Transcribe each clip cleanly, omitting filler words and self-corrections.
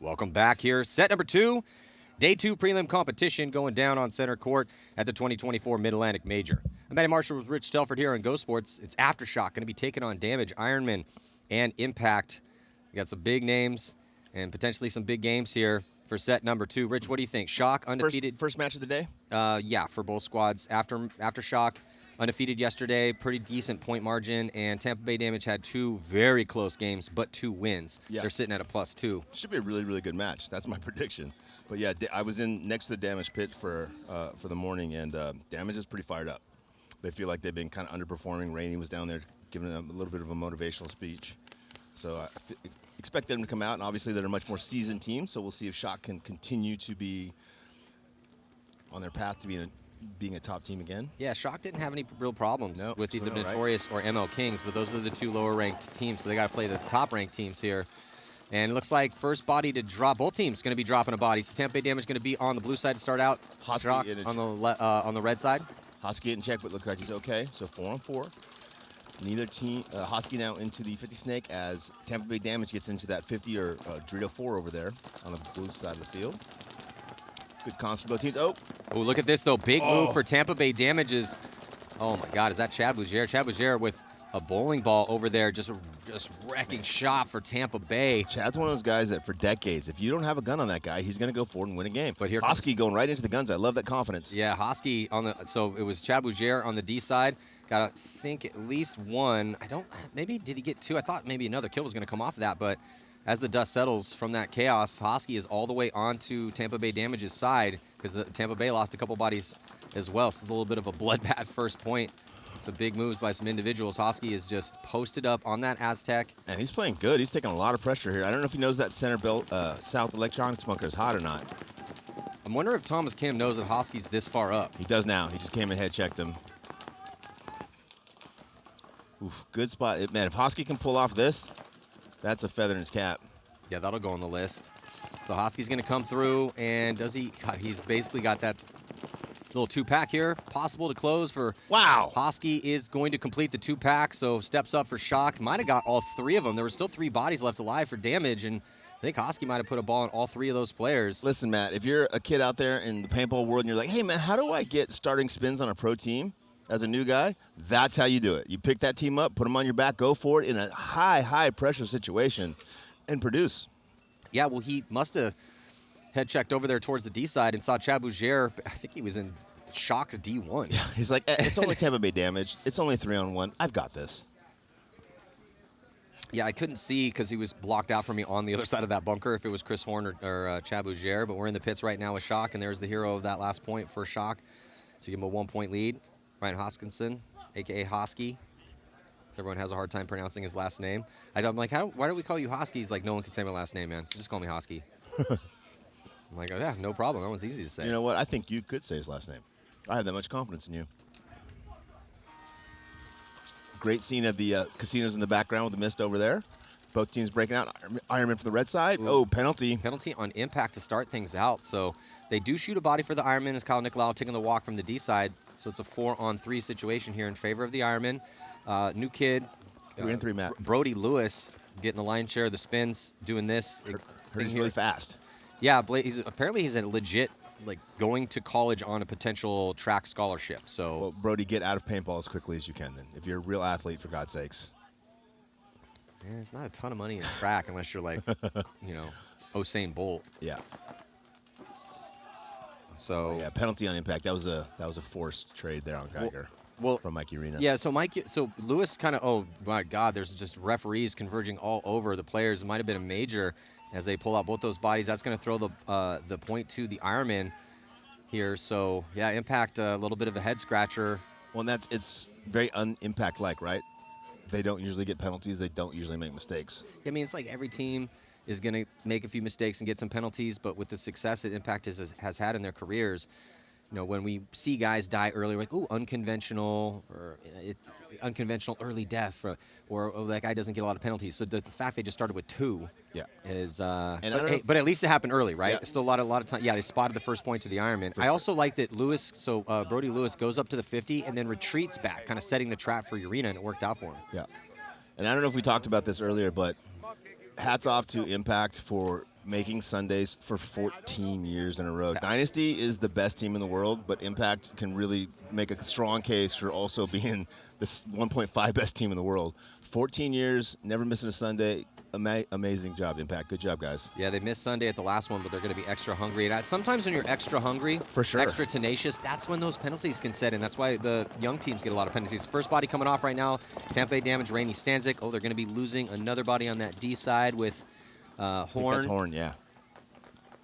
Welcome back here. Set number 2, day 2 prelim competition going down on center court at the 2024 Mid-Atlantic Major. I'm Matty Marshall with Rich Stelford here on Go Sports. It's Aftershock, going to be taking on Damage, Ironmen, and Impact. We got some big names and potentially some big games here for set number 2. Rich, what do you think? Shock, undefeated. First match of the day? Yeah, for both squads. Aftershock, undefeated yesterday, pretty decent point margin, and Tampa Bay Damage had 2 very close games, but 2 wins. Yeah. They're sitting at a +2. Should be a really, really good match. That's my prediction. But yeah, I was in next to the Damage pit for the morning, and Damage is pretty fired up. They feel like they've been kind of underperforming. Rainey was down there giving them a little bit of a motivational speech. So I expect them to come out, and obviously they're a much more seasoned team, so we'll see if Shock can continue to be on their path to being a top team again. Yeah, Shock didn't have any real problems with either right. Notorious or ML Kings, but those are the 2 lower-ranked teams, so they got to play the top-ranked teams here. And it looks like first body to drop. Both teams going to be dropping a body. So Tampa Bay Damage going to be on the blue side to start out. Shock on the red side. Hosky in check, but looks like he's okay. So 4-on-4. Neither team. Hosky now into the 50 snake as Tampa Bay Damage gets into that 50 or Dorito 4 over there on the blue side of the field. Good comps for both teams. Oh, look at this, though. Big move for Tampa Bay Damages. Oh, my God. Is that Chad Bougier? Chad Bougier with a bowling ball over there, just wrecking shot for Tampa Bay. Chad's one of those guys that for decades, if you don't have a gun on that guy, he's going to go forward and win a game. But here Hosky going right into the guns. I love that confidence. Yeah, Hosky on the – so it was Chad Bougier on the D side. Got, I think, at least one. Maybe did he get 2? I thought maybe another kill was going to come off of that, but as the dust settles from that chaos, Hosky is all the way onto Tampa Bay Damage's side because Tampa Bay lost a couple bodies as well. So it's a little bit of a bloodbath first point. Some big moves by some individuals. Hosky is just posted up on that Aztec. And he's playing good. He's taking a lot of pressure here. I don't know if he knows that center belt South Electronics bunker is hot or not. I'm wondering if Thomas Kim knows that Hosky's this far up. He does now. He just came and head checked him. Oof, good spot. Man, if Hosky can pull off this, that's a feather in his cap. Yeah, that'll go on the list. So Hosky's going to come through, and does he? God, he's basically got that little 2-pack here. Possible to close for. Wow. Hosky is going to complete the 2-pack, so steps up for Shock. Might have got all 3 of them. There were still 3 bodies left alive for Damage, and I think Hosky might have put a ball on all 3 of those players. Listen, Matt, if you're a kid out there in the paintball world and you're like, hey, man, how do I get starting spins on a pro team as a new guy? That's how you do it. You pick that team up, put them on your back, go for it in a high pressure situation, and produce. Yeah, well, he must have head checked over there towards the D side and saw Chad Bougier. I think he was in Shock's D1. Yeah, he's like, it's only Tampa Bay Damage. It's only 3-on-1. I've got this. Yeah, I couldn't see because he was blocked out from me on the other side of that bunker if it was Chris Horn or Chad Bougier. But we're in the pits right now with Shock, and there's the hero of that last point for Shock to give him a 1-point lead. Ryan Hoskinson, a.k.a. Hosky. So everyone has a hard time pronouncing his last name. I'm like, why do we call you Hosky? He's like, no one can say my last name, man. So just call me Hosky. I'm like, oh, yeah, no problem. That one's easy to say. You know what? I think you could say his last name. I have that much confidence in you. Great scene of the casinos in the background with the mist over there. Both teams breaking out. Ironman for the red side. Ooh. Oh, penalty. Penalty on impact to start things out. So they do shoot a body for the Ironman as Kyle Nicolau taking the walk from the D side. So it's a 4-on-3 situation here in favor of the Ironman. New kid. 3-on-3, Matt. Brody Lewis getting the lion's share of the spins, doing this. He's really fast. Yeah, apparently he's a legit, going to college on a potential track scholarship. So, well, Brody, get out of paintball as quickly as you can then. If you're a real athlete, for God's sakes. Man, it's not a ton of money in track unless you're like, Usain Bolt. Yeah. So yeah, penalty on impact. That was a forced trade there on Geiger. Well, from Mikey Arena. Yeah, so Lewis kind of, oh my God, there's just referees converging all over the players. It might have been a major as they pull out both those bodies. That's going to throw the point to the Ironman here. So yeah, impact a little bit of a head scratcher. Well, and it's very un-impact like, right? They don't usually get penalties. They don't usually make mistakes. I mean, it's like every team is going to make a few mistakes and get some penalties, but with the success that Impact has had in their careers, when we see guys die early, we're like, ooh, unconventional, or it's unconventional early death, or that guy doesn't get a lot of penalties. So the fact they just started with 2 is, but at least it happened early, right? Yeah. Still a lot of time. Yeah, they spotted the first point to the Ironman. I also like that Brody Lewis goes up to the 50 and then retreats back, kind of setting the trap for Urena, and it worked out for him. Yeah. And I don't know if we talked about this earlier, but hats off to Impact for making Sundays for 14 years in a row. Dynasty is the best team in the world, but Impact can really make a strong case for also being the 1.5 best team in the world. 14 years, never missing a Sunday. Amazing job, Impact. Good job, guys. Yeah, they missed Sunday at the last one, but they're going to be extra hungry. And sometimes when you're extra hungry, For sure. extra tenacious, that's when those penalties can set in. That's why the young teams get a lot of penalties. First body coming off right now, Tampa Bay Damage, Rainey Stanzik. Oh, they're going to be losing another body on that D side with Horn. That's Horn, yeah.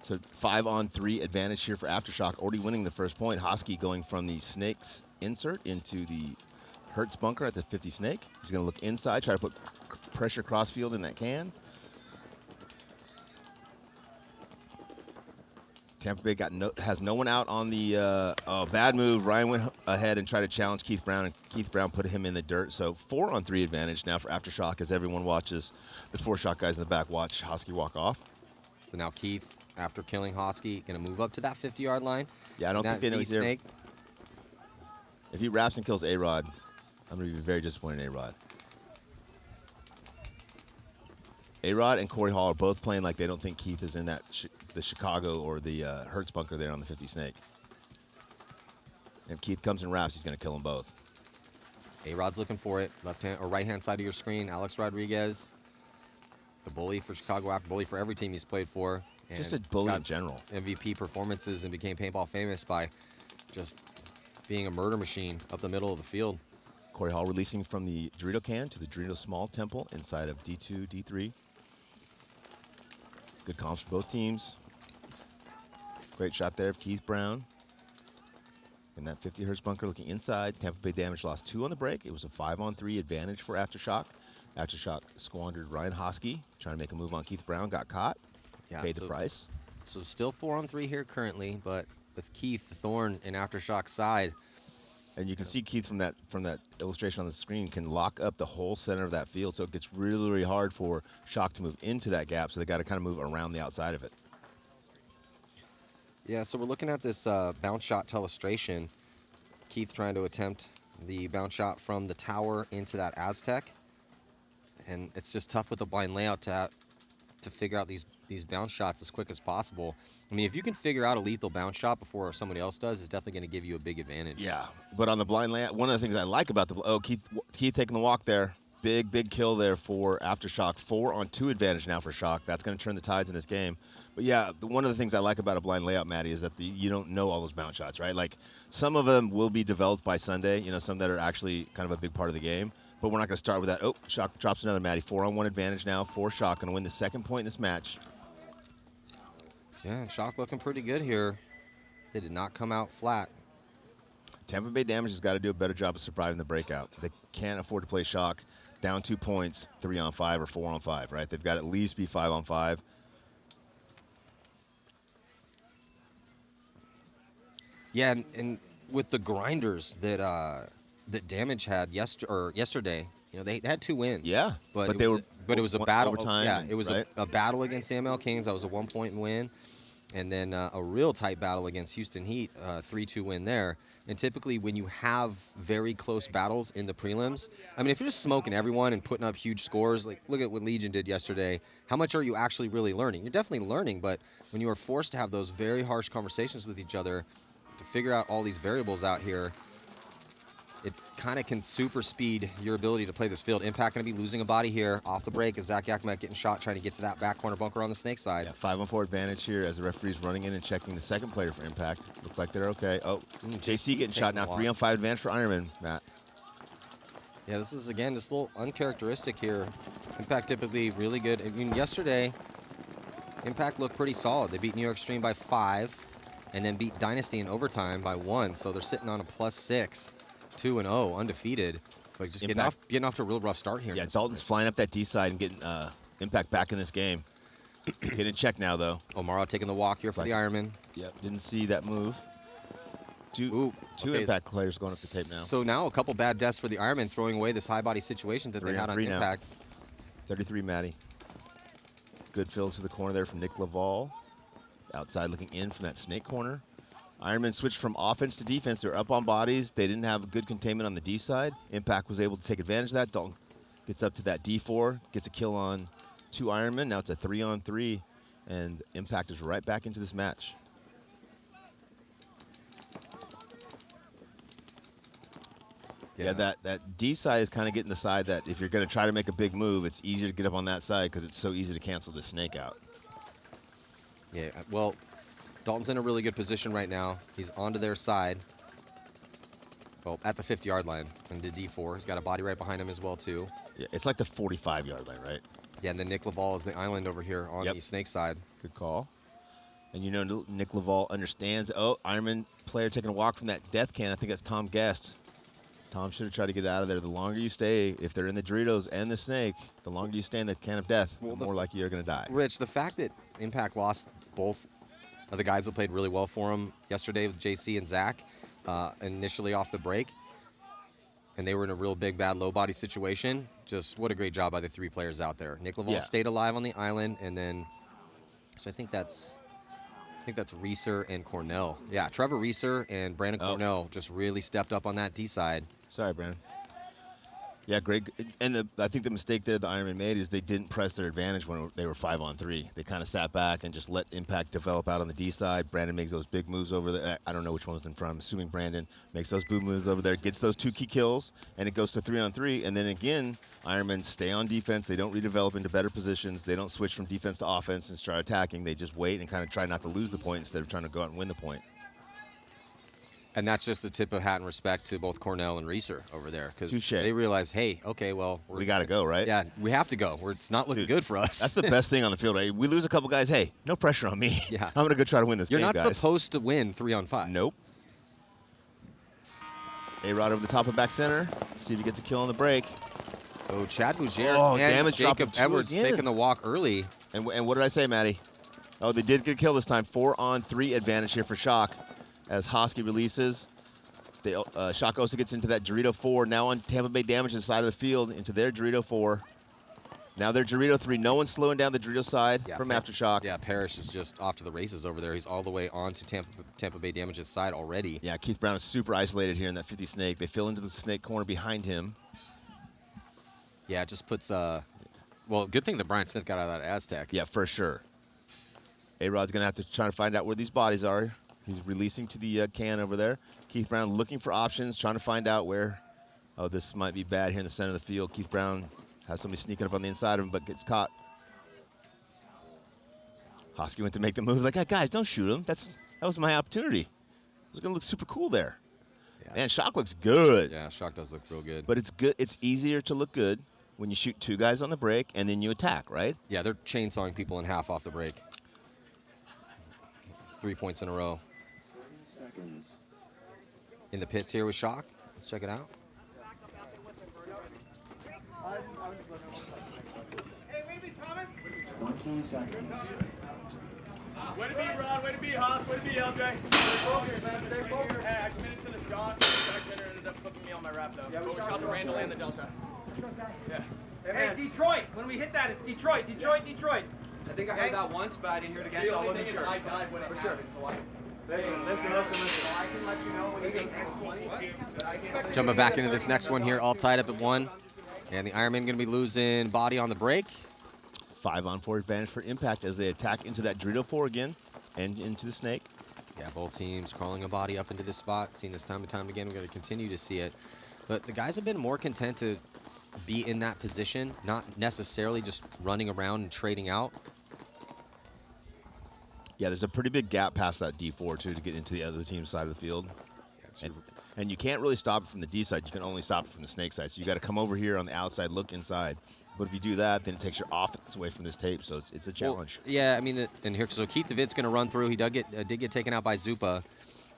So 5-on-3 advantage here for Aftershock, already winning the first point. Hosky going from the Snake's insert into the Hertz bunker at the 50 Snake. He's going to look inside, try to put pressure crossfield in that can. Tampa Bay has no one out on the bad move. Ryan went ahead and tried to challenge Keith Brown, and Keith Brown put him in the dirt. So 4-on-3 advantage now for Aftershock as everyone watches the 4-shot guys in the back watch Hosky walk off. So now Keith, after killing Hosky, going to move up to that 50-yard line. Yeah, I don't think they know he's there. Snake. If he wraps and kills A-Rod, I'm going to be very disappointed in A-Rod. A-Rod and Corey Hall are both playing like they don't think Keith is in that the Chicago or the Hertz bunker there on the 50 Snake. If Keith comes and wraps, he's going to kill them both. A-Rod's looking for it. Left hand or right hand side of your screen. Alex Rodriguez, the bully for Chicago, after bully for every team he's played for. And just a bully in general. MVP performances and became paintball famous by just being a murder machine up the middle of the field. Corey Hall releasing from the Dorito can to the Dorito Small Temple inside of D2, D3. Good comps for both teams. Great shot there of Keith Brown. In that 50 Hertz bunker looking inside. Tampa Bay Damage lost 2 on the break. It was a 5-on-3 advantage for Aftershock. Aftershock squandered Ryan Hosky, trying to make a move on Keith Brown, got caught, paid the price. So still 4-on-3 here currently, but with Keith Thorne in Aftershock's side. And you can see Keith from that illustration on the screen can lock up the whole center of that field, so it gets really, really hard for Shock to move into that gap, so they got to kind of move around the outside of it. Yeah, so we're looking at this bounce shot telestration. Keith trying to attempt the bounce shot from the tower into that Aztec. And it's just tough with the blind layout to figure out these bounce shots as quick as possible. I mean, if you can figure out a lethal bounce shot before somebody else does, it's definitely going to give you a big advantage. Yeah, but on the blind layout, one of the things I like about Keith taking the walk there. Big kill there for Aftershock. 4-on-2 advantage now for Shock. That's going to turn the tides in this game. But yeah, one of the things I like about a blind layout, Matty, is that you don't know all those bounce shots, right? Like some of them will be developed by Sunday, some that are actually kind of a big part of the game. But we're not going to start with that. Oh, Shock drops another, Matty. 4-on-1 advantage now for Shock. Going to win the second point in this match. Yeah, and Shock looking pretty good here. They did not come out flat. Tampa Bay Damage has got to do a better job of surviving the breakout. They can't afford to play Shock down 2 points, 3-on-5 or 4-on-5, right? They've got to at least be 5-on-5. Yeah, and with the grinders that Damage had yesterday, they had 2 wins. Yeah, but it was a battle. Overtime. Yeah, it was right? a battle against the ML Kings. That was a 1-point win, and then a real tight battle against Houston Heat, 3-2 win there. And typically, when you have very close battles in the prelims, I mean, if you're just smoking everyone and putting up huge scores, like look at what Legion did yesterday. How much are you actually really learning? You're definitely learning, but when you are forced to have those very harsh conversations with each other to figure out all these variables out here, it kind of can super speed your ability to play this field. Impact going to be losing a body here off the break as Zach Yakmat getting shot trying to get to that back corner bunker on the Snake side. Yeah, 5-on-4 advantage here as the referee's running in and checking the second player for Impact. Looks like they're okay. Oh, JC getting shot now. 3-on-5 advantage for Ironmen, Matt. Yeah, this is, again, just a little uncharacteristic here. Impact typically really good. I mean, yesterday, Impact looked pretty solid. They beat New York Stream by 5 and then beat Dynasty in overtime by 1. So they're sitting on a +6. 2-0, undefeated, but just getting off to a real rough start here. Yeah, Dalton's flying up that D side and getting Impact back in this game. Getting a check now, though. Omaro taking the walk here for the Ironman. Yep, didn't see that move. Two Impact players going up the tape now. So now a couple bad deaths for the Ironman, throwing away this high body situation that they had on Impact. 33, Matty. Good fill to the corner there from Nick Laval. Outside looking in from that Snake corner. Ironman switched from offense to defense. They were up on bodies. They didn't have good containment on the D side. Impact was able to take advantage of that. Dalton gets up to that D4, gets a kill on 2 Ironmen. Now it's a 3-on-3, and Impact is right back into this match. Yeah, that D side is kind of getting the side that if you're going to try to make a big move, it's easier to get up on that side because it's so easy to cancel the snake out. Yeah, well, Dalton's in a really good position right now. He's onto their side. Well, at the 50-yard line into D4. He's got a body right behind him as well, too. Yeah, it's like the 45-yard line, right? Yeah, and then Nick Laval is the island over here on the snake side. Good call. And you know Nick Laval understands. Oh, Ironman player taking a walk from that death can. I think that's Tom Guest. Tom should have tried to get out of there. The longer you stay, if they're in the Doritos and the snake, the longer you stay in the can of death, the more likely you're going to die. Rich, the fact that Impact lost both of the guys that played really well for him yesterday with JC and Zach initially off the break, and they were in a real big, bad, low-body situation, just what a great job by the 3 players out there. Nick Laval stayed alive on the island, and then, so I think that's Reeser and Cornell. Yeah, Trevor Reeser and Brandon Cornell just really stepped up on that D side. Sorry, Brandon. Yeah, great. And I think the mistake there the Ironman made is they didn't press their advantage when they were 5-on-3. They kind of sat back and just let Impact develop out on the D side. Brandon makes those big moves over there. I don't know which one was in front. I'm assuming Brandon makes those big moves over there, gets those 2 key kills, and it goes to 3-on-3. And then again, Ironmen stay on defense. They don't redevelop into better positions. They don't switch from defense to offense and start attacking. They just wait and kind of try not to lose the point instead of trying to go out and win the point. And that's just a tip of hat and respect to both Cornell and Reeser over there, because they realize, hey, okay, well, we got to go, right? Yeah, we have to go. It's not looking good for us. That's the best thing on the field, right? We lose a couple guys. Hey, no pressure on me. Yeah, I'm gonna go try to win this game, You're not guys. supposed to win 3-on-5. Nope. A-Rod over the top of back center. See if he gets a kill on the break. Oh, Chad Bougier and damage Jacob Edwards taking the walk early. And what did I say, Maddie? Oh, they did get a kill this time. 4-on-3 advantage here for Shock as Hosky releases. Shock also gets into that Dorito 4. Now on Tampa Bay Damage's side of the field into their Dorito 4. Now they're Dorito 3. No one's slowing down the Dorito side from Aftershock. Yeah, Parrish is just off to the races over there. He's all the way on to Tampa Bay Damage's side already. Yeah, Keith Brown is super isolated here in that 50 snake. They fill into the snake corner behind him. Yeah, it just puts well, good thing that Brian Smith got out of that Aztec. Yeah, for sure. A-Rod's going to have to try to find out where these bodies are. He's releasing to the can over there. Keith Brown looking for options, trying to find out where. Oh, this might be bad here in the center of the field. Keith Brown has somebody sneaking up on the inside of him, but gets caught. Hosky went to make the move. Like, hey, guys, don't shoot him. That was my opportunity. It was going to look super cool there. Yeah. Man, Shock looks good. Yeah, Shock does look real good. But it's good. It's easier to look good when you shoot 2 guys on the break and then you attack, right? Yeah, they're chainsawing people in half off the break. 3 points in a row. In the pits here with Shock. Let's check it out. Hey, way to be, Thomas. 20 seconds. Way to be, Rod. Way to be, Haas. Way to be, LJ. Stay focused, man. Stay focused. Hey, I committed to the shot. The back center ended up flipping me on my wrap, though. Yeah, we shot the Randall and the Delta. Yeah. Hey, Detroit. When we hit that, it's Detroit. Detroit. I think I heard that once, but I didn't hear it again. The only thing is I died when it happened, so Listen. I can let you know when you get 20. Jumping back into this next one here, all tied up at 1. And the Ironmen going to be losing body on the break. 5-on-4 advantage for Impact as they attack into that Dorito 4 again and into the snake. Yeah, both teams crawling a body up into this spot. Seen this time and time again. We're going to continue to see it. But the guys have been more content to be in that position, not necessarily just running around and trading out. Yeah, there's a pretty big gap past that D4, too, to get into the other team's side of the field. Yeah, and you can't really stop it from the D side. You can only stop it from the snake side. So you got to come over here on the outside, look inside. But if you do that, then it takes your offense away from this tape. So it's a challenge. Well, yeah, I mean, and here, so Keith DeWitt's going to run through. He did get taken out by Zupa.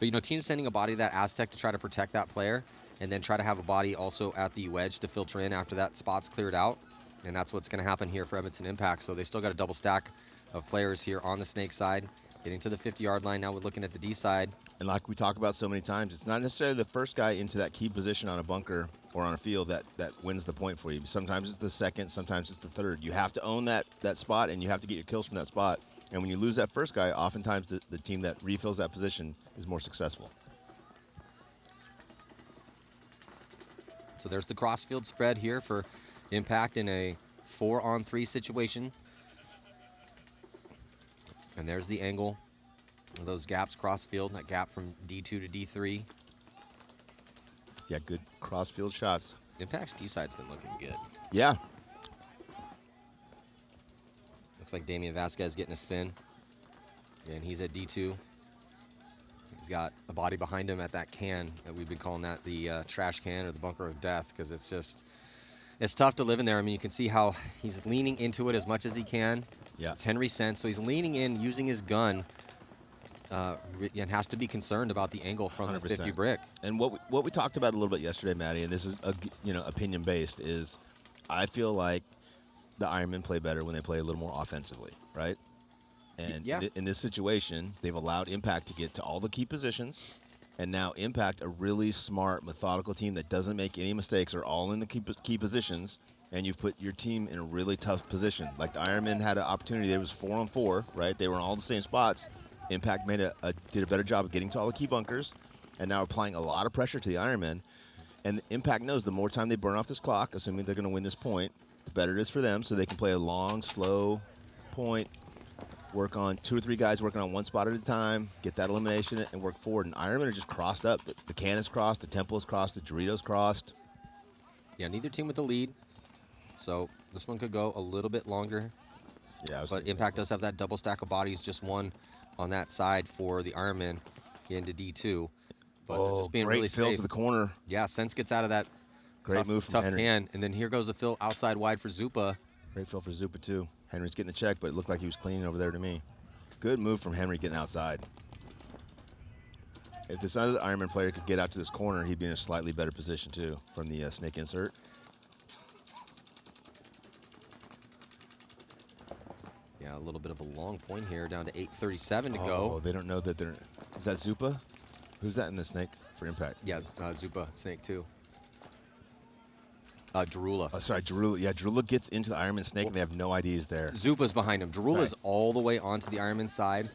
But, you know, teams sending a body to that Aztec to try to protect that player and then try to have a body also at the wedge to filter in after that spot's cleared out. And that's what's going to happen here for Edmonton Impact. So they still got a double stack of players here on the snake side. Getting to the 50-yard line. Now we're looking at the D side. And like we talk about so many times, it's not necessarily the first guy into that key position on a bunker or on a field that wins the point for you. Sometimes it's the second, sometimes it's the third. You have to own that spot, and you have to get your kills from that spot. And when you lose that first guy, oftentimes the team that refills that position is more successful. So there's the crossfield spread here for Impact in a 4-on-3 situation. And there's the angle. Those gaps cross field, that gap from D2 to D3. Yeah, good cross-field shots. Impact's D-side's been looking good. Yeah. Looks like Damian Vasquez getting a spin. And he's at D2. He's got a body behind him at that can that we've been calling that the trash can or the bunker of death, because it's just, it's tough to live in there. I mean, you can see how he's leaning into it as much as he can. Yeah. It's Henry Sense, so he's leaning in, using his gun, and has to be concerned about the angle from the 50 brick. And what we talked about a little bit yesterday, Maddie, and this is opinion based, is I feel like the Ironmen play better when they play a little more offensively, right? And yeah. In this situation, they've allowed Impact to get to all the key positions, and now Impact, a really smart, methodical team that doesn't make any mistakes, are all in the key positions, and you've put your team in a really tough position. Like the Ironmen had an opportunity, there was 4-on-4, right? They were in all the same spots. Impact did a better job of getting to all the key bunkers, and now applying a lot of pressure to the Ironmen. And Impact knows the more time they burn off this clock, assuming they're going to win this point, the better it is for them, so they can play a long, slow point, work on 2 or 3 guys working on one spot at a time, get that elimination, and work forward. And Ironmen are just crossed up. The can is crossed, the temple is crossed, the Dorito's crossed. Yeah, neither team with the lead. So this one could go a little bit longer. Yeah, but Impact does have that double stack of bodies, just one on that side for the Ironmen into D2. But just being great really fill safe. to the corner. Yeah, Sense gets out of that Great move from tough Henry. can. And then here goes the fill outside wide for Zupa. Great fill for Zupa, too. Henry's getting the check, but it looked like he was clean over there to me. Good move from Henry getting outside. If this other Ironman player could get out to this corner, he'd be in a slightly better position, too, from the snake insert. Yeah, a little bit of a long point here, down to 8:37 to Oh, go. they don't know that they're... Is that Zupa? Who's that in the snake for Impact? Yeah, Zupa, Snake too. Darula. Oh, sorry, Darula. Yeah, Darula gets into the Ironman snake, and they have no idea he's there. Zupa's behind him. Darula's Right. all the way onto the Ironman side.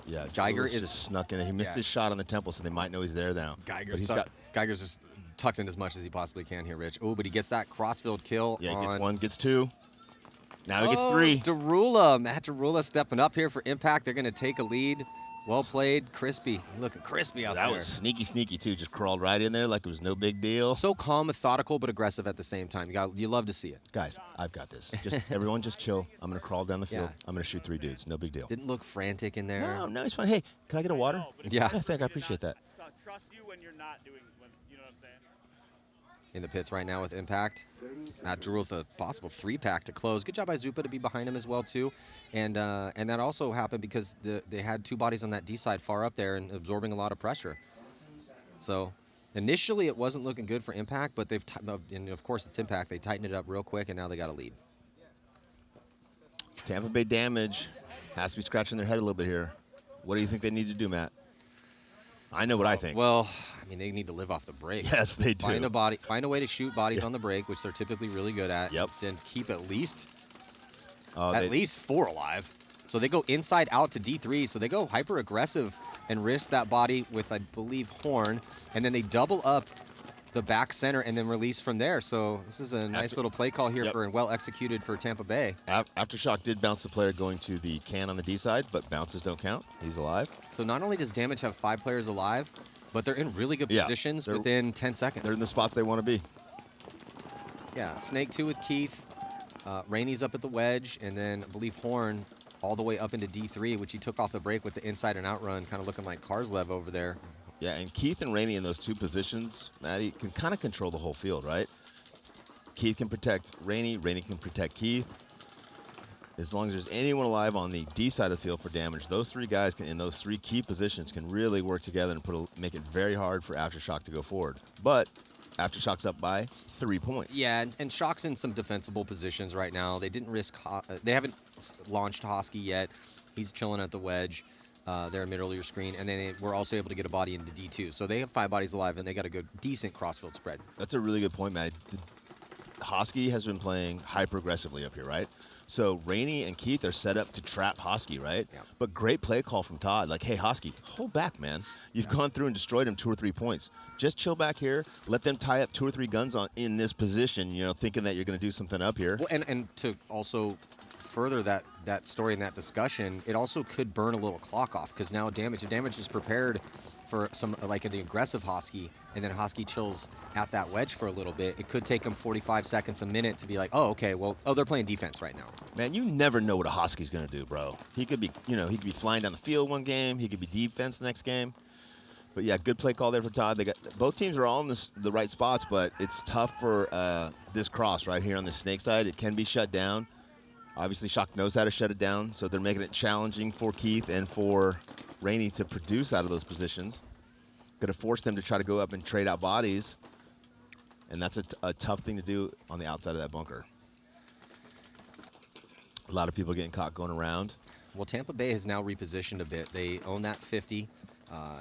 Yeah, Geiger Darula's is just snuck in there. He missed his shot on the temple, so they might know he's there now. Geiger's But Geiger's just tucked in as much as he possibly can here, Rich. Oh, but he gets that crossfield kill. Yeah, he on... gets 1, gets 2. Now he gets 3. Darula. Matt Darula stepping up here for Impact. They're going to take a lead. Well played. Crispy. Looking crispy out there. That was sneaky, too. Just crawled right in there like it was no big deal. So calm, methodical, but aggressive at the same time. You love to see it. Guys, I've got this. Just everyone just chill. I'm going to crawl down the field. Yeah. I'm going to shoot 3 dudes. No big deal. Didn't look frantic in there. No, he's fine. Hey, can I get a water? Yeah. Thank you. I appreciate that. Trust you when you're not doing, you know what I'm saying? In the pits right now with Impact. Matt Drew with a possible 3-pack to close. Good job by Zupa to be behind him as well, too. And that also happened because they had 2 bodies on that D side far up there and absorbing a lot of pressure. So initially it wasn't looking good for Impact, but they've, and of course it's Impact, they tightened it up real quick and now they got a lead. Tampa Bay Damage has to be scratching their head a little bit here. What do you think they need to do, Matt? I know what I think. Well, I mean, they need to live off the break. Yes, they do. Find a way to shoot bodies on the break, which they're typically really good at. Yep. Then keep at least 4 alive. So they go inside out to D3. So they go hyper aggressive and risk that body with, I believe, Horn, and then they double up the back center and then release from there. So this is a nice little play call here for and well executed for Tampa Bay. Aftershock did bounce the player going to the can on the D side, but bounces don't count. He's alive. So not only does Damage have 5 players alive, but they're in really good positions within 10 seconds. They're in the spots they want to be. Yeah, Snake 2 with Keith. Rainey's up at the wedge, and then I believe Horn all the way up into D3, which he took off the break with the inside and out run, kind of looking like Karslev over there. Yeah, and Keith and Rainey in those 2 positions, Maddie, can kind of control the whole field, right? Keith can protect Rainey. Rainey can protect Keith. As long as there's anyone alive on the D side of the field for Damage, those 3 guys in those 3 key positions can really work together and make it very hard for Aftershock to go forward. But Aftershock's up by 3 points. Yeah, and Shock's in some defensible positions right now. They didn't risk. They haven't launched Hosky yet. He's chilling at the wedge. There middle of your screen, and then they were also able to get a body into D2. So they have 5 bodies alive, and they got a good, decent crossfield spread. That's a really good point, Matt. Hosky has been playing hyper aggressively up here, right? So Rainey and Keith are set up to trap Hosky, right? Yeah. But great play call from Todd. Like, hey, Hosky, hold back, man. You've gone through and destroyed him 2 or 3 points. Just chill back here. Let them tie up 2 or 3 guns in this position, thinking that you're going to do something up here. Well, and to also further that story and that discussion, it also could burn a little clock off because now damage is prepared for some like the aggressive Hosky, and then Hosky chills at that wedge for a little bit. It could take him 45 seconds, a minute to be like, oh, okay, well, they're playing defense right now. Man, you never know what a Hosky's going to do, bro. He could be, he could be flying down the field one game. He could be defense the next game. But yeah, good play call there for Todd. They got both teams are all in the right spots, but it's tough for this cross right here on the snake side. It can be shut down. Obviously, Shock knows how to shut it down, so they're making it challenging for Keith and for Rainey to produce out of those positions. Going to force them to try to go up and trade out bodies, and that's a tough thing to do on the outside of that bunker. A lot of people getting caught going around. Well, Tampa Bay has now repositioned a bit. They own that 50,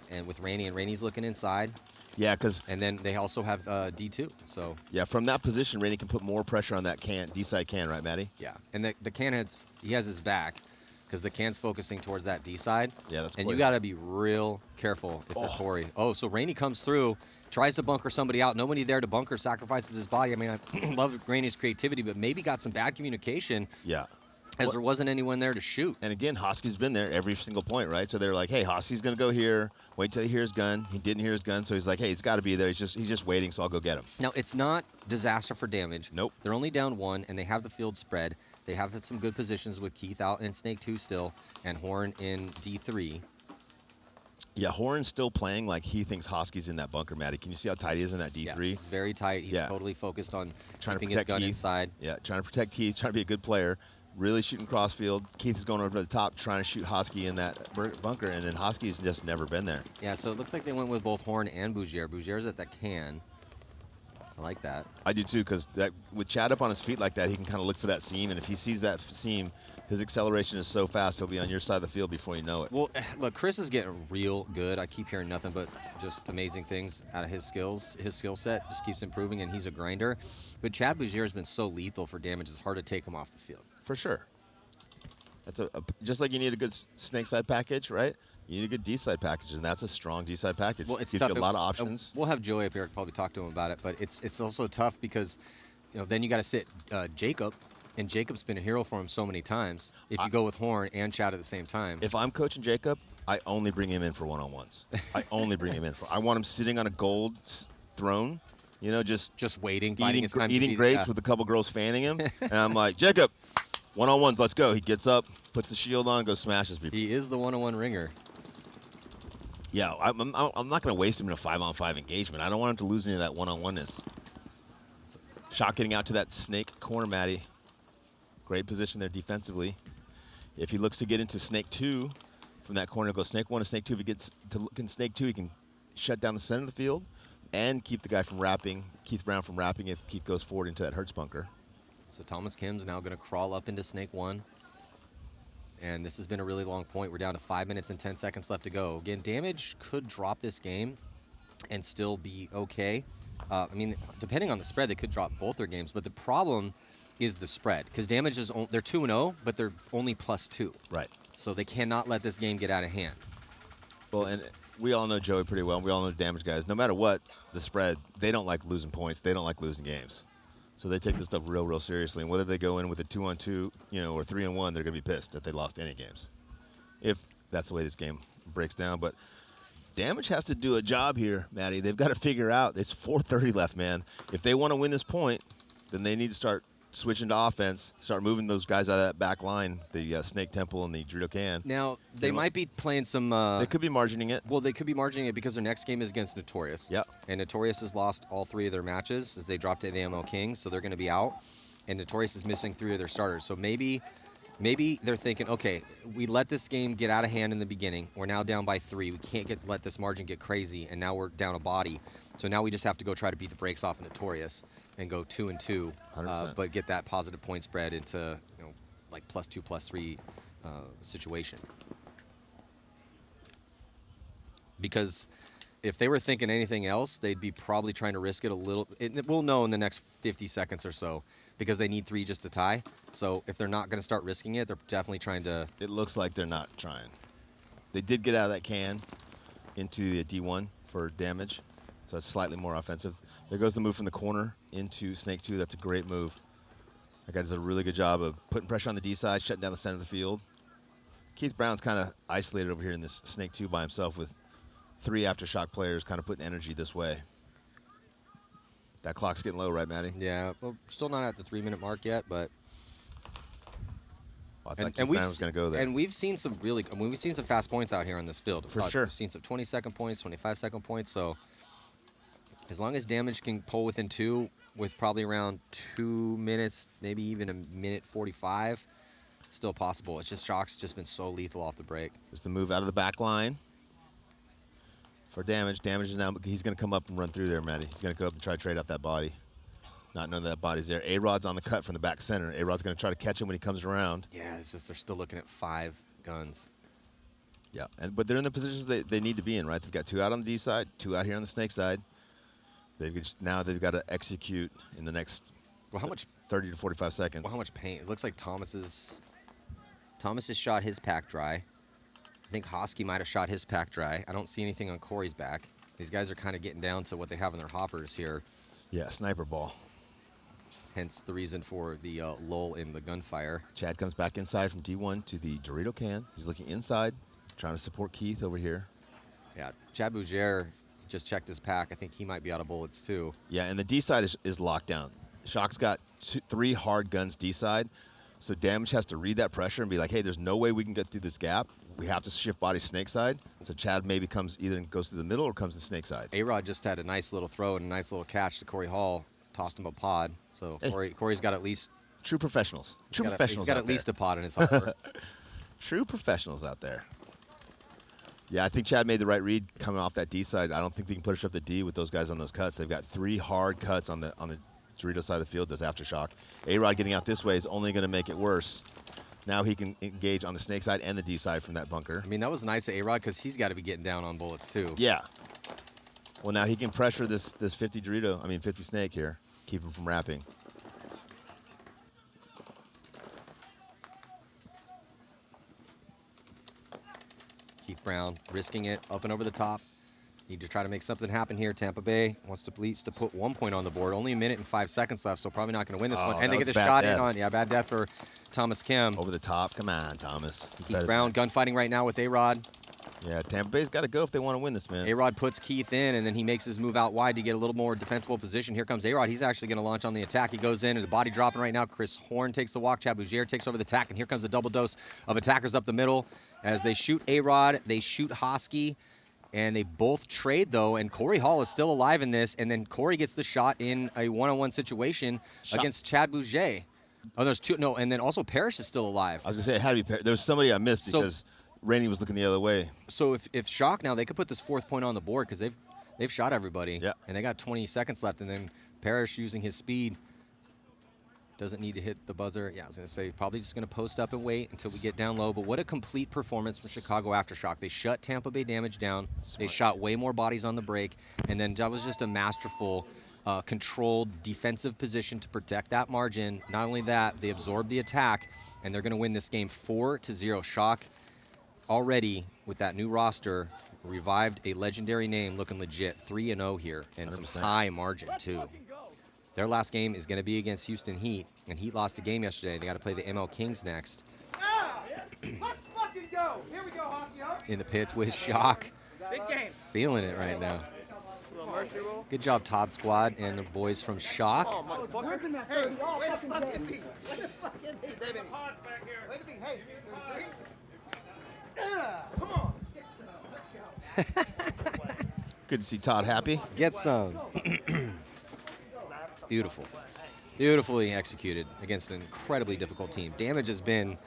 and with Rainey, and Rainey's looking inside. Yeah, because and then they also have D2. So yeah, from that position, Rainey can put more pressure on that D-side can, right, Maddie? yeah, and the can he has his back because the can's focusing towards that D side. Yeah, that's. And you got to be real careful if you're Corey. Oh, so Rainey comes through, tries to bunker somebody out. Nobody there to bunker, sacrifices his body. I mean, I love Rainey's creativity, but maybe got some bad communication. Yeah. As there wasn't anyone there to shoot. And again, Hosky's been there every single point, right? So they're like, hey, Hosky's going to go here. Wait till he hears gun. He didn't hear his gun, so he's like, hey, he's got to be there. He's just waiting, so I'll go get him. Now, it's not disaster for damage. Nope. They're only down 1, and they have the field spread. They have some good positions with Keith out in Snake 2 still, and Horn in D3. Yeah, Horn's still playing like he thinks Hosky's in that bunker, Matty. Can you see how tight he is in that D3? Yeah, he's very tight. He's totally focused on trying keeping to protect his gun Keith. inside. Yeah, trying to protect Keith, trying to be a good player. Really shooting crossfield. Keith is going over the top, trying to shoot Hosky in that bunker, and then Hosky's just never been there. Yeah, so it looks like they went with both Horn and Bougier. Bougier's at that can. I like that. I do too, because with Chad up on his feet like that, he can kind of look for that seam, and if he sees that seam, his acceleration is so fast, he'll be on your side of the field before you know it. Well, look, Chris is getting real good. I keep hearing nothing but just amazing things out of his skills. His skill set just keeps improving, and he's a grinder. But Chad Bougier has been so lethal for damage, it's hard to take him off the field. For sure. That's just like you need a good snake side package, right? You need a good D-side package, and that's a strong D-side package. Well, it's gives tough. you a lot of options. We'll have Joey up here, probably talk to him about it, but it's also tough because, then you got to sit Jacob, and Jacob's been a hero for him so many times. If you go with Horn and Chad at the same time. If I'm coaching Jacob, I only bring him in for one-on-ones. I only bring him in for. I want him sitting on a gold throne, just waiting, eating grapes with a couple girls fanning him, and I'm like, Jacob, one-on-ones, let's go. He gets up, puts the shield on, goes smashes people. He is the one-on-one ringer. Yeah, I'm not going to waste him in a 5-on-5 engagement. I don't want him to lose any of that one-on-oneness. Shock getting out to that snake corner, Matty. Great position there defensively. If he looks to get into snake 2 from that corner, go snake 1 to snake 2. If he gets to look in snake 2, he can shut down the center of the field and keep the guy from wrapping, Keith Brown from wrapping if Keith goes forward into that Hertz bunker. So Thomas Kim's now going to crawl up into snake 1. And this has been a really long point. We're down to 5 minutes and 10 seconds left to go. Again, damage could drop this game and still be okay. I mean, depending on the spread, they could drop both their games. But the problem is the spread. Because damage is, they're 2-0, but they're only +2. Right. So they cannot let this game get out of hand. Well, and we all know Joey pretty well. We all know damage guys. No matter what, the spread, they don't like losing points. They don't like losing games. So they take this stuff real, real seriously. And whether they go in with a 2-on-2, or 3-on-1, they're going to be pissed that they lost any games. If that's the way this game breaks down. But damage has to do a job here, Maddie. They've got to figure out. It's 4:30 left, man. If they want to win this point, then they need to start switching to offense, start moving those guys out of that back line, the Snake Temple and the Dorito Can. Now, they might be playing some... they could be margining it. Well, they could be margining it because their next game is against Notorious. Yep. And Notorious has lost all 3 of their matches as they dropped to the ML Kings, so they're going to be out. And Notorious is missing 3 of their starters. So maybe they're thinking, okay, we let this game get out of hand in the beginning. We're now down by 3. We can't let this margin get crazy, and now we're down a body. So now we just have to go try to beat the brakes off of Notorious and go 2-2, but get that positive point spread into like +2, +3 situation. Because if they were thinking anything else, they'd be probably trying to risk it a little. We'll know in the next 50 seconds or so because they need 3 just to tie. So if they're not going to start risking it, they're definitely trying to. It looks like they're not trying. They did get out of that can into the D1 for damage, so it's slightly more offensive. There goes the move from the corner into Snake 2. That's a great move. That guy does a really good job of putting pressure on the D side, shutting down the center of the field. Keith Brown's kind of isolated over here in this Snake 2 by himself with 3 Aftershock players kind of putting energy this way. That clock's getting low, right, Maddie? Yeah, well, still not at the 3-minute mark yet, but. Well, I thought Keith Brown was going to go there. And we've seen some we've seen some fast points out here on this field. For sure. We've seen some 20-second points, 25-second points. So as long as Damage can pull within 2 with probably around 2 minutes, maybe even a minute 45, still possible. It's just Shock's just been so lethal off the break. It's the move out of the back line for Damage. Damage is now, he's going to come up and run through there, Maddie. He's going to go up and try to trade out that body. Not knowing that body's there. A-Rod's on the cut from the back center. A-Rod's going to try to catch him when he comes around. Yeah, it's just they're still looking at 5 guns. Yeah, but they're in the positions they need to be in, right? They've got 2 out on the D side, 2 out here on the Snake side. Now they've got to execute in the next 30 to 45 seconds. Well, how much paint? It looks like Thomas has shot his pack dry. I think Hosky might have shot his pack dry. I don't see anything on Corey's back. These guys are kind of getting down to what they have in their hoppers here. Yeah, sniper ball. Hence the reason for the lull in the gunfire. Chad comes back inside from D1 to the Dorito can. He's looking inside, trying to support Keith over here. Yeah, Chad Bouger just checked his pack. I think he might be out of bullets too. Yeah, and the D side is locked down. Shock's got 3 hard guns D side, so Damage has to read that pressure and be like, hey, there's no way we can get through this gap. We have to shift body Snake side. So Chad maybe goes through the middle or comes to Snake side. A-Rod just had a nice little throw and a nice little catch to Corey Hall. Tossed him a pod. So hey. Corey's got at least... True professionals. True professionals He's got at least a pod in his hopper. True professionals out there. Yeah, I think Chad made the right read coming off that D side. I don't think they can push up the D with those guys on those cuts. They've got 3 hard cuts on the Dorito side of the field. Does Aftershock. A-Rod getting out this way is only going to make it worse. Now he can engage on the Snake side and the D side from that bunker. I mean, that was nice of A-Rod because he's got to be getting down on bullets too. Yeah. Well, now he can pressure this 50 Snake here, keep him from wrapping. Keith Brown risking it up and over the top. Need to try to make something happen here. Tampa Bay wants to at least to put 1 point on the board. Only a minute and 5 seconds left, so probably not going to win this one. And they get the shot in on. Yeah, bad death for Thomas Kim. Over the top. Come on, Thomas. Keith Brown gunfighting right now with A-Rod. Yeah, Tampa Bay's got to go if they want to win this, man. A-Rod puts Keith in, and then he makes his move out wide to get a little more defensible position. Here comes A-Rod. He's actually going to launch on the attack. He goes in, and the body dropping right now. Chris Horn takes the walk. Chad Bouger takes over the attack, and here comes a double dose of attackers up the middle. As they shoot A-Rod, they shoot Hosky, and they both trade, though, and Corey Hall is still alive in this, and then Corey gets the shot in a one-on-one situation against Chad Bouger. Oh, there's 2. No, and then also Parrish is still alive. I was going to say it had to be Parrish. There was somebody I missed because Rainey was looking the other way. So if Shock now, they could put this 4th point on the board because they've shot everybody. Yeah. And they got 20 seconds left, and then Parrish using his speed doesn't need to hit the buzzer. Yeah, I was going to say probably just going to post up and wait until we get down low. But what a complete performance from Chicago Aftershock. They shut Tampa Bay Damage down. Smart. They shot way more bodies on the break. And then that was just a masterful, controlled defensive position to protect that margin. Not only that, they absorbed the attack, and they're going to win this game 4-0. Shock already with that new roster revived a legendary name looking legit. 3-0 here and 100%. some high margin too. Their last game is going to be against Houston Heat, and Heat lost a game yesterday. They got to play the ML Kings next. Let's fucking go. Here we go, Hockey. In the pits with Shock. Big game. Feeling it right now. Little mercy rule. Good job, Todd Squad and the boys from Shock. Oh, motherfucker. Hey, way to fucking be. Way to fucking be, baby. Pods back here. Way to be. Hey, come on. Let's go. Good to see Todd happy. Get some. Beautiful. Beautifully executed against an incredibly difficult team. Damage has been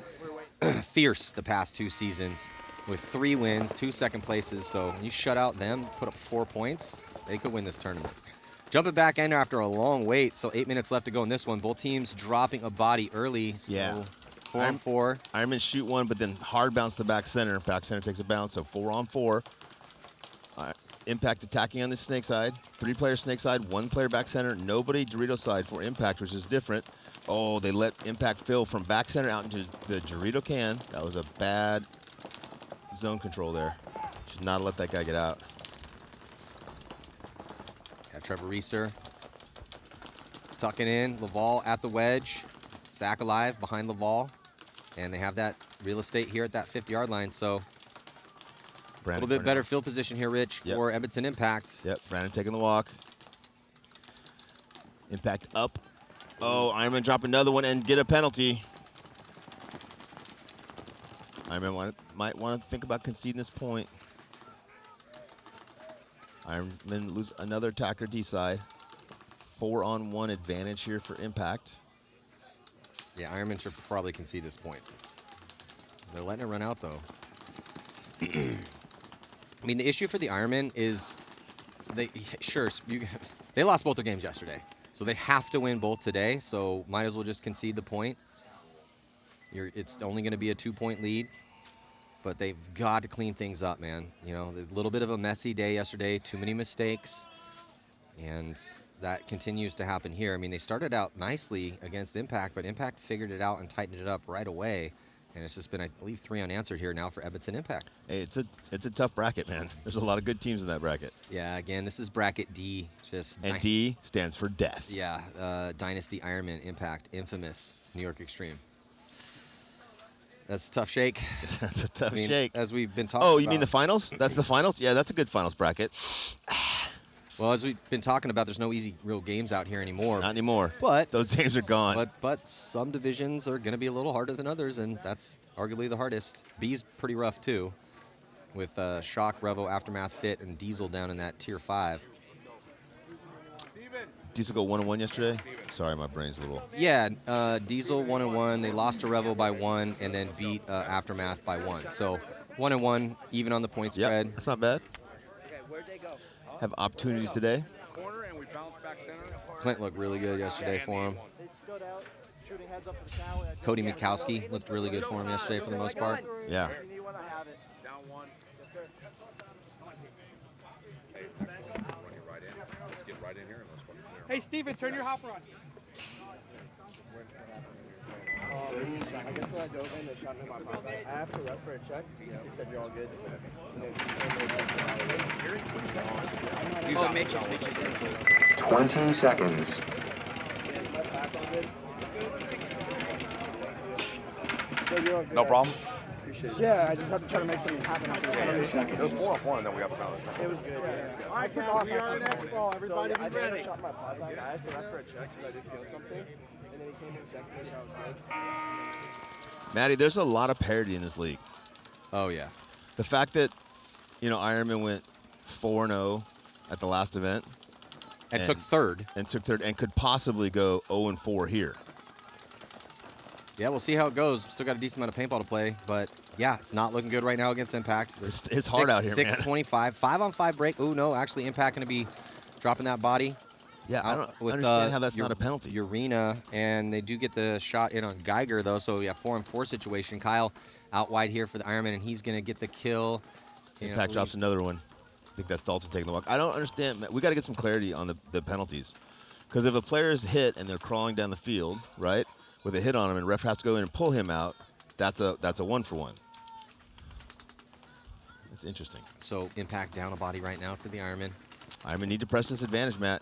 fierce the past 2 seasons with 3 wins, 2 second places. So when you shut out them, put up 4 points, they could win this tournament. Jumping back in after a long wait, so 8 minutes left to go in this one. Both teams dropping a body early. So Yeah. 4-on-4. Ironmen shoot one, but then hard bounce the back center. Back center takes a bounce, so 4-on-4. Impact attacking on the Snake side. 3-player Snake side, 1-player back center. Nobody Dorito side for Impact, which is different. Oh, they let Impact fill from back center out into the Dorito can. That was a bad zone control there. Should not have let that guy get out. Yeah, Trevor Reeser tucking in. Laval at the wedge. Zach alive behind Laval, and they have that real estate here at that 50-yard line. So a little bit better field position here, Rich, for Edmonton Impact. Yep, Brandon taking the walk. Impact up. Oh, Ironman drop another one and get a penalty. Ironman might want to think about conceding this point. Ironman lose another attacker D-side. 4-on-1 advantage here for Impact. Yeah, Ironman should probably concede this point. They're letting it run out, though. I mean, the issue for the Ironmen is they lost both their games yesterday. So they have to win both today, so might as well just concede the point. It's only going to be a 2-point lead, but they've got to clean things up, man. You know, a little bit of a messy day yesterday, too many mistakes, and that continues to happen here. I mean, they started out nicely against Impact, but Impact figured it out and tightened it up right away. And it's just been, I believe, 3 unanswered here now for Edmonton Impact. Hey, it's a tough bracket, man. There's a lot of good teams in that bracket. Yeah, again, this is bracket D. And D stands for death. Yeah, Dynasty Ironman Impact, infamous New York Extreme. That's a tough shake. That's a tough shake. As we've been talking about. Oh, you about. mean the finals? That's the finals? Yeah, that's a good finals bracket. Well, as we've been talking about, there's no easy real games out here anymore. Not anymore. But those games are gone. But some divisions are going to be a little harder than others, and that's arguably the hardest. B's pretty rough, too, with Shock, Revo, Aftermath, Fit, and Diesel down in that Tier 5. Diesel go 1-1 yesterday? Sorry, my brain's a little... Yeah, Diesel 1-1. They lost to Revo by 1 and then beat Aftermath by 1. So 1-1, even on the point spread. That's not bad. Have opportunities today. Clint looked really good yesterday for him. Cody Mikowski looked really good for him yesterday for the most part. Yeah. Hey, Steven, turn your hopper on. I guess when I dove in, they shot me in my mouth. I asked the ref for a check. He said you're all good. Oh, make sure. 20 seconds. No problem. Yeah, I just have to try to make something happen after It was 4-1, and then we got the penalty. It was good. Yeah. All right, we are in X-Ball. Everybody be ready. I shot my pod back. I asked the ref for a check because I did feel something, and then he came and checked me, so I was good. Maddie, there's a lot of parity in this league. Oh, yeah. The fact that, Ironman went 4-0 at the last event. And took third. And could possibly go 0-4 here. Yeah, we'll see how it goes. Still got a decent amount of paintball to play, but yeah, it's not looking good right now against Impact. It's hard out here, man. 6:25, 5-on-5 break. Oh no, actually Impact going to be dropping that body. Yeah, I don't understand how that's not a penalty. Urena, and they do get the shot in on Geiger though, so yeah, 4-on-4 situation. Kyle out wide here for the Ironman, and he's going to get the kill. Impact drops another one. I think that's Dalton taking the walk. I don't understand. We got to get some clarity on the penalties, because if a player is hit and they're crawling down the field, right, with a hit on him, and ref has to go in and pull him out, that's a 1-for-1. It's interesting. So Impact down a body right now to the Ironman. Ironman need to press this advantage, Matt.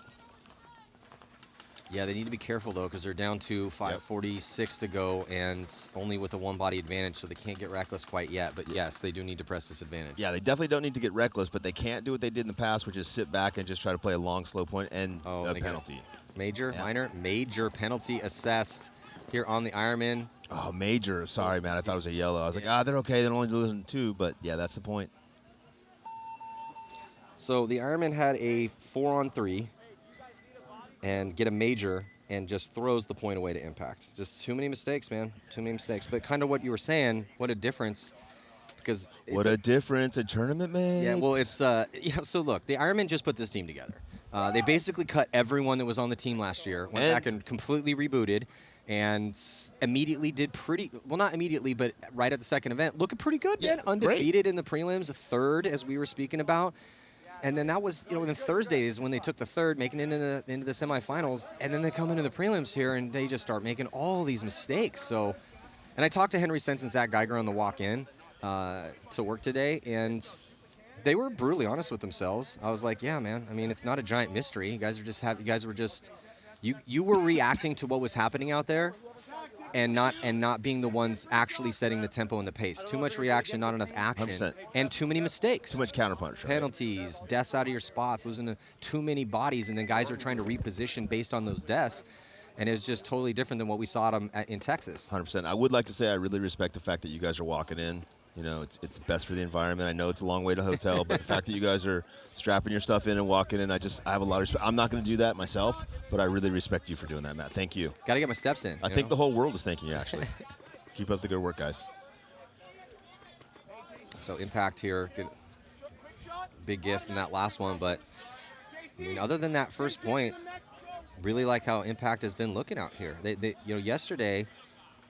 Yeah, they need to be careful though, because they're down to 5:46 to go, and only with a one-body advantage, so they can't get reckless quite yet. But yes, they do need to press this advantage. Yeah, they definitely don't need to get reckless, but they can't do what they did in the past, which is sit back and just try to play a long, slow point and a penalty. Major penalty assessed here on the Ironman. Oh, major. Sorry, man. I thought it was a yellow. I was like, they're okay. They're only losing 2, but yeah, that's the point. So the Ironman had a 4-on-3 and get a major and just throws the point away to Impact. Just too many mistakes, man. Too many mistakes. But kind of what you were saying, what a difference. Because what a difference a tournament makes. Yeah, well, it's so look, the Ironman just put this team together. They basically cut everyone that was on the team last year, went back and completely rebooted, and immediately did not immediately, but right at the second event, looking pretty good, man. Undefeated in the prelims, a third, as we were speaking about. And then that was, then Thursday is when they took the third, making it into the semifinals, and then they come into the prelims here, and they just start making all these mistakes. So, and I talked to Henry Sense and Zach Geiger on the walk-in to work today, and they were brutally honest with themselves. I was like, yeah, man. I mean, it's not a giant mystery. You guys were just you were reacting to what was happening out there, and not being the ones actually setting the tempo and the pace. Too much reaction, not enough action, 100%. and too many mistakes. Too much counterpunch. Right? Penalties, deaths out of your spots, losing to too many bodies, and then guys are trying to reposition based on those deaths. And it was just totally different than what we saw in Texas. 100%. I would like to say I really respect the fact that you guys are walking in. You know, it's best for the environment. I know it's a long way to hotel, but the fact that you guys are strapping your stuff in and walking in, I have a lot of respect. I'm not going to do that myself, but I really respect you for doing that, Matt. Thank you. Got to get my steps in. I think the whole world is thanking you, actually. Keep up the good work, guys. So Impact here, good, big gift in that last one, but I mean, other than that first point, really like how Impact has been looking out here. They yesterday,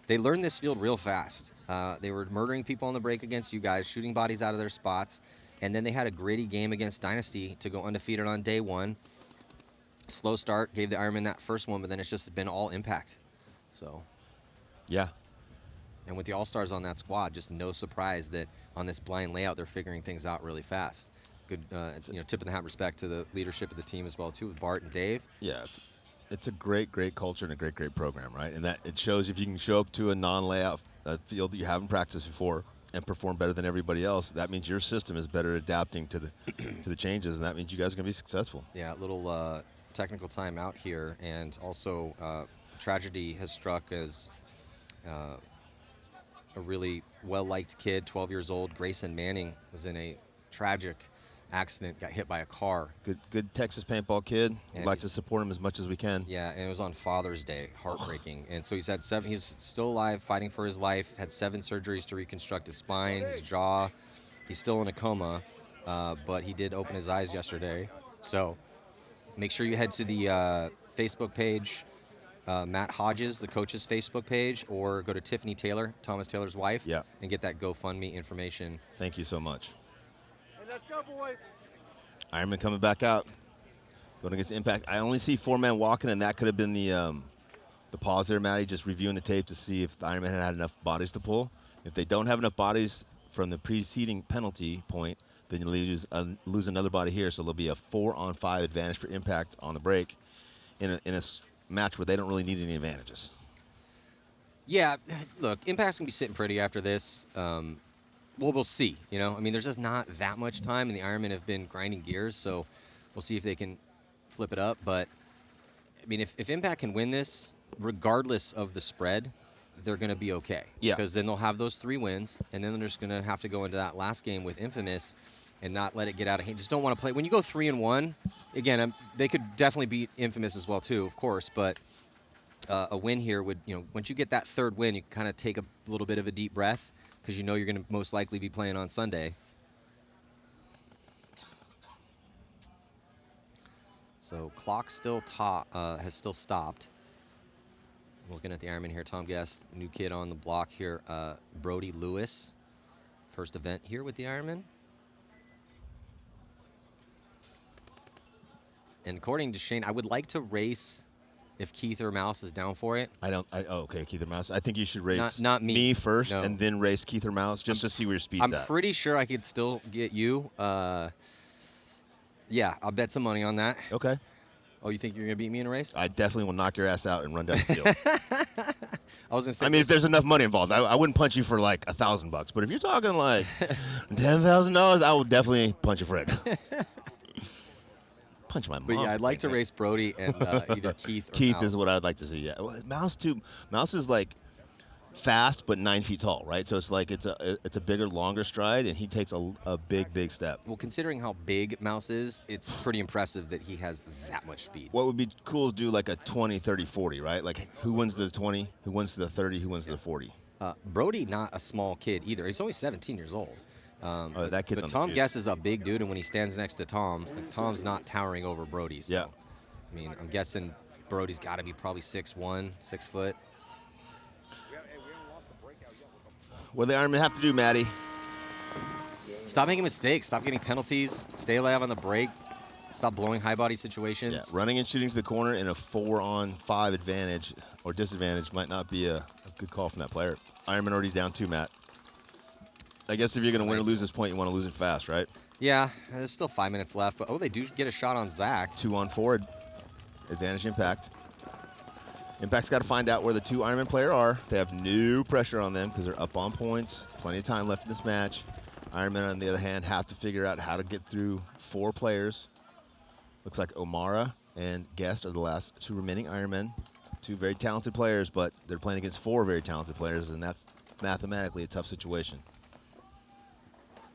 they learned this field real fast. They were murdering people on the break against you guys, shooting bodies out of their spots, and then they had a gritty game against Dynasty to go undefeated on day one. Slow start, gave the Ironmen that first one, but then it's just been all Impact. So, yeah. And with the All-Stars on that squad, just no surprise that on this blind layout, they're figuring things out really fast. Good, tip of the hat respect to the leadership of the team as well, too, with Bart and Dave. Yeah, it's a great culture and a great program, right? And that it shows if you can show up to a non-layout field that you haven't practiced before and perform better than everybody else, that means your system is better adapting to the changes, and that means you guys are going to be successful. Yeah, a little technical timeout here, and also tragedy has struck as a really well-liked kid, 12 years old, Grayson Manning, was in a tragic accident, got hit by a car. Good Texas paintball kid. We'd like to support him as much as we can. Yeah, and it was on Father's Day, heartbreaking. And so he's had he's still alive, fighting for his life, had 7 surgeries to reconstruct his spine, his jaw. He's still in a coma, but he did open his eyes yesterday. So make sure you head to the Facebook page, Matt Hodges, the coach's Facebook page, or go to Tiffany Taylor, Thomas Taylor's wife, and get that GoFundMe information. Thank you so much. Let's go, boys. Ironman coming back out, going against Impact. I only see 4 men walking, and that could have been the pause there, Matty, just reviewing the tape to see if the Ironman had enough bodies to pull. If they don't have enough bodies from the preceding penalty point, then you lose another body here, so there'll be a 4-on-5 advantage for Impact on the break in a match where they don't really need any advantages. Yeah, look, Impact's going to be sitting pretty after this. Well, we'll see, I mean, there's just not that much time, and the Ironmen have been grinding gears, so we'll see if they can flip it up. But, I mean, if Impact can win this, regardless of the spread, they're going to be okay. Yeah. Because then they'll have those 3 wins, and then they're just going to have to go into that last game with Infamous and not let it get out of hand. Just don't want to play. When you go 3-1, again, they could definitely beat Infamous as well, too, of course, but a win here would, once you get that 3rd win, you kind of take a little bit of a deep breath, because you know you're going to most likely be playing on Sunday. So clock still has still stopped. Looking at the Ironman here, Tom Guest, new kid on the block here, Brody Lewis, first event here with the Ironman. And according to Shane, I would like to race if Keith or Mouse is down for it. Okay, Keith or Mouse. I think you should race not me first, no. and then race Keith or Mouse just to see where your speed's at. I'm pretty sure I could still get you. Yeah, I'll bet some money on that. Okay. Oh, you think you're going to beat me in a race? I definitely will knock your ass out and run down the field. I was going to say. I mean, if there's enough money involved, I wouldn't punch you for like $1,000. But if you're talking like $10,000, I will definitely punch you for it. Punch my mom. But yeah, I'd like to race Brody and either Keith or Keith Mouse. is what I'd like to see. Yeah, well, Mouse too. Mouse is like fast but 9 feet tall, right? So it's like it's a bigger, longer stride, and he takes a big step. Well, considering how big Mouse is, it's pretty impressive that he has that much speed. What would be cool is do like a 20, 30, 40, right? Like who wins the 20, who wins the 30, who wins the 40. Brody, not a small kid either. He's only 17 years old. That kid's but on the Tom field. Guess is a big dude, and when he stands next to Tom, Tom's not towering over Brody. So, Yeah. I mean, I'm guessing Brody's got to be probably 6'1", 6 foot. What do the Ironmen have to do, Matty? Stop making mistakes. Stop getting penalties. Stay alive on the break. Stop blowing high body situations. Yeah, running and shooting to the corner in a 4-on-5 advantage or disadvantage might not be a good call from that player. Ironman already down 2, Matt. I guess if you're going to win or lose this point, you want to lose it fast, right? Yeah, there's still 5 minutes left, but they do get a shot on Zach. 2-on-4 advantage Impact. Impact's got to find out where the 2 Ironman players are. They have no pressure on them because they're up on points. Plenty of time left in this match. Ironmen, on the other hand, have to figure out how to get through 4 players. Looks like O'Mara and Guest are the last 2 remaining Ironmen. 2 very talented players, but they're playing against 4 very talented players, and that's mathematically a tough situation.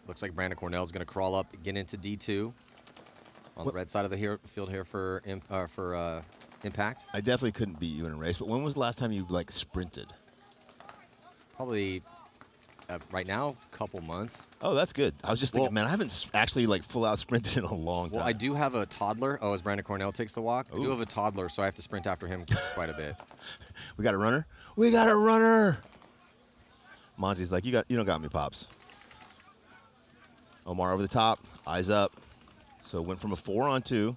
Looks like Brandon Cornell is going to crawl up, get into D2 on the red side of the field here for Impact. I definitely couldn't beat you in a race, but when was the last time you like sprinted? Probably right now, couple months. Oh, that's good. I was just thinking, man, I haven't actually like full out sprinted in a long time. Well, I do have a toddler. Oh, as Brandon Cornell takes the walk, I do have a toddler, so I have to sprint after him quite a bit. We got a runner. We got a runner. Monty's like, you don't got me, pops. Omar over the top, eyes up. So went from a 4-on-2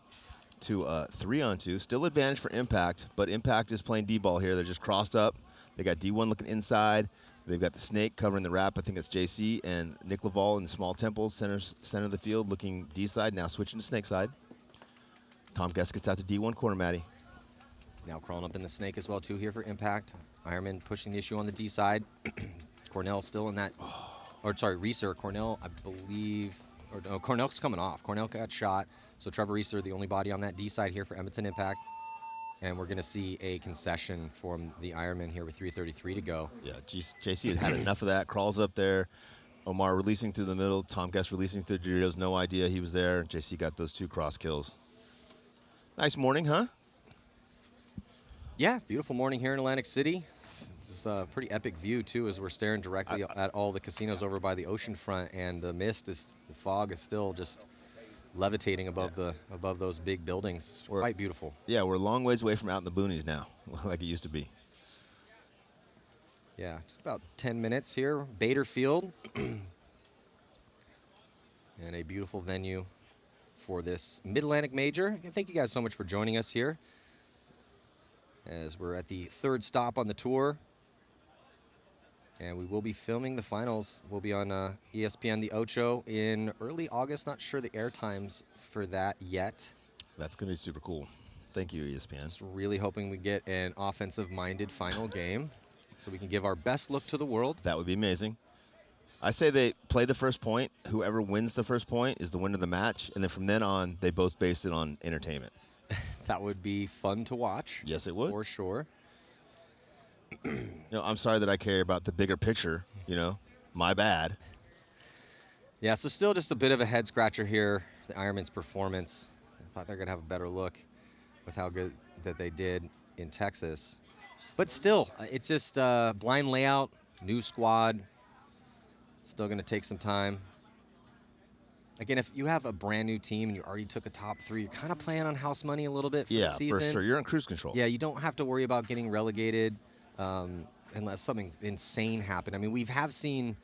to a 3-on-2. Still advantage for Impact, but Impact is playing D-ball here. They're just crossed up. They got D1 looking inside. They've got the Snake covering the wrap. I think it's JC and Nick Laval in the small temple, center of the field, looking D side. Now switching to Snake side. Tom Guest gets out the D1 corner, Matty. Now crawling up in the Snake as well, too, here for Impact. Ironman pushing the issue on the D side. Cornell still in that. Or, sorry, Reeser. Cornell, I believe. Or no, Cornell's coming off. Cornell got shot. So Trevor Reeser, the only body on that D side here for Edmonton Impact. And we're going to see a concession from the Ironman here with 3:33 to go. Yeah, JC had enough of that. Crawls up there. Omar releasing through the middle. Tom Guest releasing through the Doritos. No idea he was there. JC got those 2 cross kills. Nice morning, huh? Yeah, beautiful morning here in Atlantic City. It's a pretty epic view, too, as we're staring directly at all the casinos over by the ocean front. And the fog is still just levitating above above those big buildings. Quite beautiful. Yeah, we're a long ways away from out in the boonies now, like it used to be. Yeah, just about 10 minutes here. Bader Field. And a beautiful venue for this Mid-Atlantic Major. Thank you guys so much for joining us here as we're at the 3rd stop on the tour. And we will be filming the finals. We'll be on ESPN The Ocho in early August. Not sure the air times for that yet. That's going to be super cool. Thank you, ESPN. Just really hoping we get an offensive-minded final game so we can give our best look to the world. That would be amazing. I say they play the first point. Whoever wins the first point is the winner of the match. And then from then on, they both base it on entertainment. That would be fun to watch. Yes, it would. For sure. I'm sorry that I care about the bigger picture, my bad. Yeah, so still just a bit of a head scratcher here, the Ironman's performance. I thought they're going to have a better look with how good that they did in Texas. But still, it's just blind layout, new squad, still going to take some time. Again, if you have a brand new team and you already took a top 3, you're kind of playing on house money a little bit for the season. Yeah, for sure. You're on cruise control. Yeah, you don't have to worry about getting relegated. Unless something insane happened. I mean, we have seen,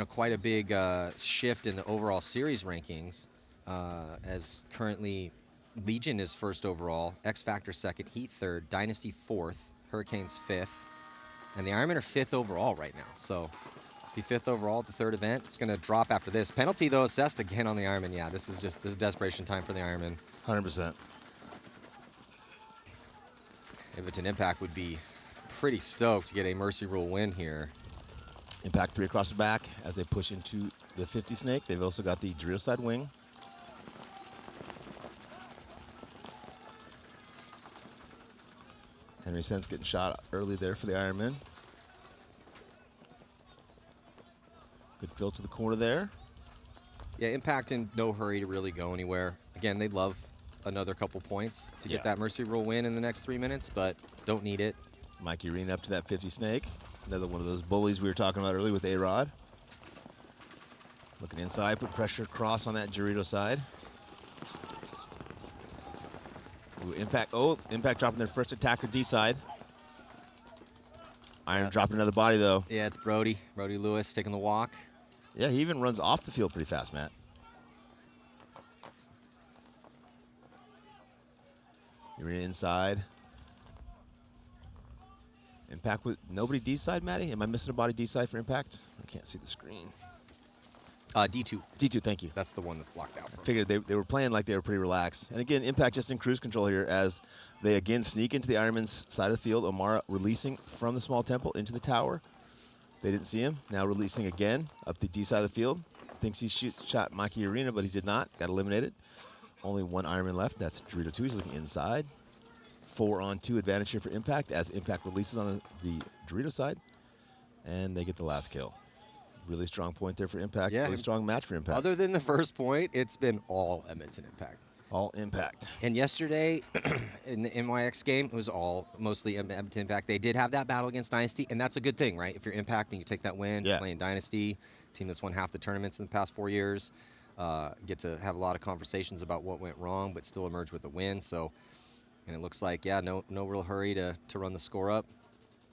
quite a big shift in the overall series rankings. As currently, Legion is 1st overall, X Factor 2nd, Heat 3rd, Dynasty 4th, Hurricanes 5th, and the Ironmen are 5th overall right now. So, be 5th overall at the 3rd event. It's going to drop after this. Penalty though assessed again on the Ironmen. Yeah, this is desperation time for the Ironmen. 100%. Edmonton Impact would be pretty stoked to get a Mercy Rule win here. Impact 3 across the back as they push into the 50 Snake. They've also got the Dorito side wing. Henry Sense getting shot early there for the Ironmen. Good fill to the corner there. Yeah, Impact in no hurry to really go anywhere. Again, they'd love another couple points to get that Mercy Rule win in the next 3 minutes, but don't need it. Mikey Arena up to that 50 Snake. Another one of those bullies we were talking about earlier with A-Rod. Looking inside, put pressure across on that Dorito side. Ooh, Impact dropping their first attacker D side. Iron dropping another body though. Yeah, it's Brody Lewis taking the walk. Yeah, he even runs off the field pretty fast, Matt. Arena inside. Impact with nobody D side, Matty? Am I missing a body D side for Impact? I can't see the screen. D2. D2, thank you. That's the one that's blocked out. From Figured they were playing like they were pretty relaxed. And again, Impact just in cruise control here as they again sneak into the Ironmen's side of the field. O'Mara releasing from the small temple into the tower. They didn't see him. Now releasing again up the D side of the field. Thinks he shot Mikey Arena, but he did not. Got eliminated. Only one Ironman left. That's Dorito 2. He's looking inside. 4-on-2 advantage here for Impact as Impact releases on the Dorito side. And they get the last kill. Really strong point there for Impact. Yeah. Really strong match for Impact. Other than the first point, it's been all Edmonton Impact. All Impact. And yesterday, in the NYX game, it was all mostly Edmonton Impact. They did have that battle against Dynasty, and that's a good thing, right? If you're Impact and you take that win, playing Dynasty, team that's won half the tournaments in the past 4 years, get to have a lot of conversations about what went wrong, but still emerge with a win. So, and it looks like, no real hurry to run the score up.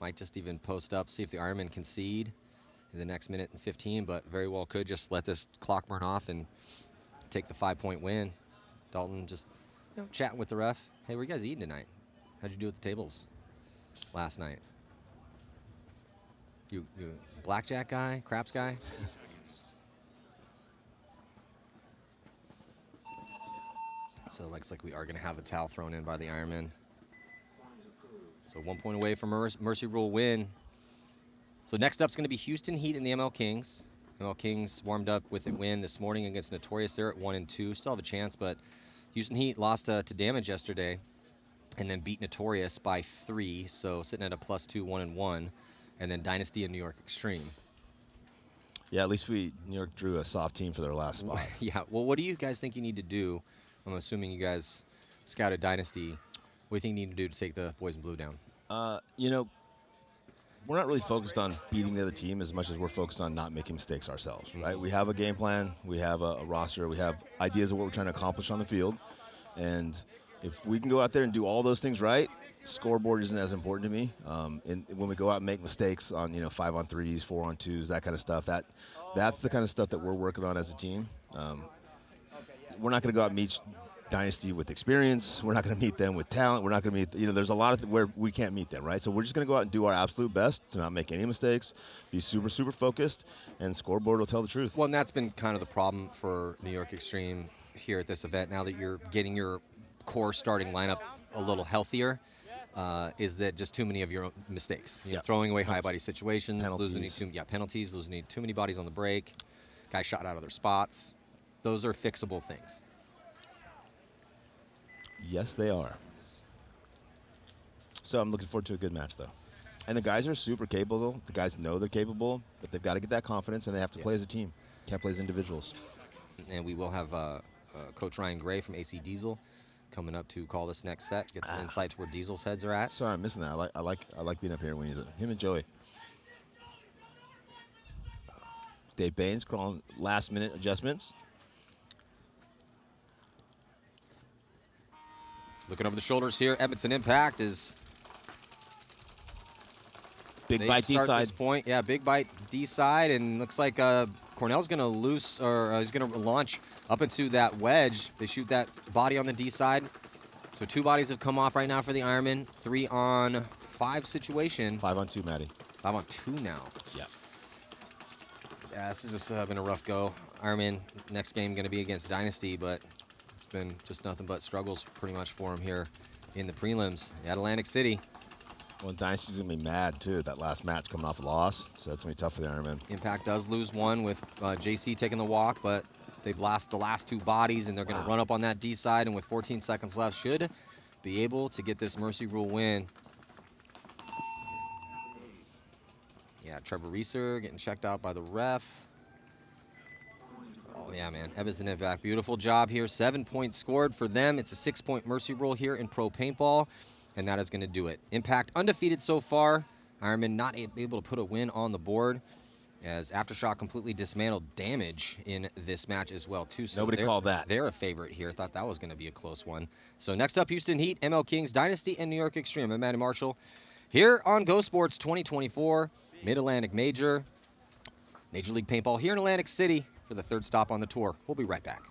Might just even post up, see if the Ironmen concede in the next minute and 15, but very well could just let this clock burn off and take the 5-point win. Dalton just chatting with the ref. Hey, where you guys eating tonight? How'd you do at the tables last night? You blackjack guy, craps guy? So it looks like we are going to have a towel thrown in by the Ironmen. So 1 point away from Mercy Rule win. So next up is going to be Houston Heat and the ML Kings. ML Kings warmed up with a win this morning against Notorious. They're at 1-2. Still have a chance, but Houston Heat lost to Damage yesterday and then beat Notorious by 3. So sitting at a +2, 1-1. And then Dynasty and New York Extreme. Yeah, at least New York drew a soft team for their last spot. Yeah, well, what do you guys think you need to do? I'm assuming you guys scouted Dynasty. What do you think you need to do to take the boys in blue down? We're not really focused on beating the other team as much as we're focused on not making mistakes ourselves, right? We have a game plan. We have a roster. We have ideas of what we're trying to accomplish on the field. And if we can go out there and do all those things right, scoreboard isn't as important to me. And when we go out and make mistakes on 5-on-3s, 4-on-2s, that kind of stuff, that's the kind of stuff that we're working on as a team. We're not going to go out and meet Dynasty with experience. We're not going to meet them with talent. We're not going to meet, there's a lot of where we can't meet them, right? So we're just going to go out and do our absolute best to not make any mistakes, be super, super focused, and scoreboard will tell the truth. Well, and that's been kind of the problem for New York Extreme here at this event. Now that you're getting your core starting lineup a little healthier, is that just too many of your own mistakes. Throwing away high body situations, Penalties. penalties, losing too many bodies on the break, guys shot out of their spots. Those are fixable things. Yes, they are. So I'm looking forward to a good match, though. And the guys are super capable. The guys know they're capable, but they've got to get that confidence, and they have to play as a team. Can't play as individuals. And we will have Coach Ryan Gray from AC Diesel coming up to call this next set, get some insight to where Diesel's heads are at. Sorry, I'm missing that. I like being up here when he's him and Joey. Dave Baines calling last-minute adjustments. Looking over the shoulders here, Edmonton Impact is big bite D side. This point, big bite D side, and looks like Cornell's going to loose, or he's going to launch up into that wedge. They shoot that body on the D side. So 2 bodies have come off right now for the Ironmen. 3-on-5 situation. 5-on-2, Maddie. 5-on-2 now. Yeah. Yeah, this has just been a rough go. Ironman next game going to be against Dynasty, but it's been just nothing but struggles pretty much for him here in the prelims at Atlantic City. Well, Dynasty's going to be mad, too, that last match coming off a loss. So that's going to be tough for the Ironmen. Impact does lose one with JC taking the walk, but they blast the last 2 bodies, and they're going to run up on that D side, and with 14 seconds left, should be able to get this Mercy Rule win. Yeah, Trevor Reeser getting checked out by the ref. Oh, yeah, man. Edmonton Impact, beautiful job here. 7 points scored for them. It's a 6-point Mercy Rule here in Pro Paintball, and that is going to do it. Impact undefeated so far. Ironman not able to put a win on the board, as Aftershock completely dismantled Damage in this match as well, too. So nobody called that. They're a favorite here. Thought that was going to be a close one. So next up, Houston Heat, ML Kings, Dynasty, and New York Extreme. I'm Matty Marshall here on Go Sports 2024, Mid-Atlantic Major League Paintball here in Atlantic City for the 3rd stop on the tour. We'll be right back.